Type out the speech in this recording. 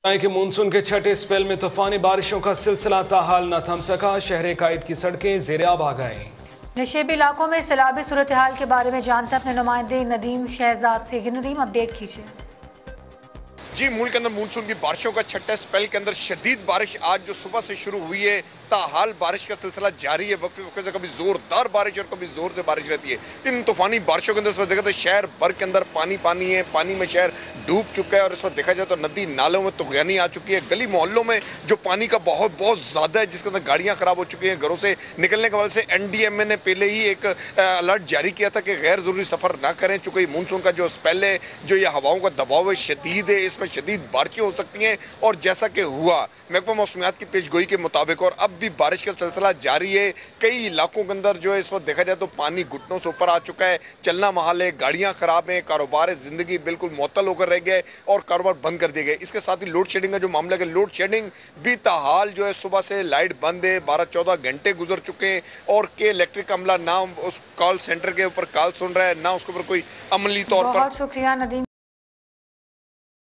कि मानसून के छठे स्पेल में तूफानी बारिशों का सिलसिला ताहाल न थम सका। शहर कायद की सड़कें ज़ेर-ए-आब आ गईं। नशेबी इलाकों में सैलाबी सूरत हाल के बारे में जानते अपने नुमाइंदे नदीम शहजाद से। जी नदीम, अपडेट कीजिए। जी, मुल्क के अंदर मानसून की बारिशों का छठा स्पेल के अंदर शदीद बारिश आज जो सुबह से शुरू हुई है, ताहाल बारिश का सिलसिला जारी है। वक्फे वक्फे से कभी जोरदार बारिश और कभी जोर से बारिश रहती है। इन तूफानी बारिशों के अंदर इस वक्त देखा तो शहर भर के अंदर पानी पानी है, पानी में शहर डूब चुका है। और इस वक्त देखा जाए तो नदी नालों में तुगयानी आ चुकी है। गली मोहल्लों में जो पानी का बहुत ज्यादा है, जिसके अंदर गाड़ियां खराब हो चुकी हैं। घरों से निकलने के वजह से एनडीएमए ने पहले ही एक अलर्ट जारी किया था कि गैर जरूरी सफर ना करें, चूंकि मानसून का जो स्पेल है, जो ये हवाओं का दबाव है शदीद है, इसमें शदीद बारिशें हो सकती हैं। और जैसा कि हुआ महकमा मौसमियात की पेशगोई के मुताबिक, और अब भी बारिश का सिलसिला जारी है। कई इलाकों के अंदर जो है इस वक्त देखा जाए तो पानी घुटनों से ऊपर आ चुका है। चलना महाल है, गाड़ियां खराब हैं, कारोबार जिंदगी बिल्कुल मुअत्तल होकर रह गया है और कारोबार बंद कर दिए गए। इसके साथ ही लोड शेडिंग का जो मामला है, लोड शेडिंग भी ताहाल जो है सुबह से लाइट बंद है। 12-14 घंटे गुजर चुके हैं और के इलेक्ट्रिक अमला ना उस कॉल सेंटर के ऊपर कॉल सुन रहा है, ना उसके ऊपर कोई अमली तौर पर। बहुत शुक्रिया नदीम।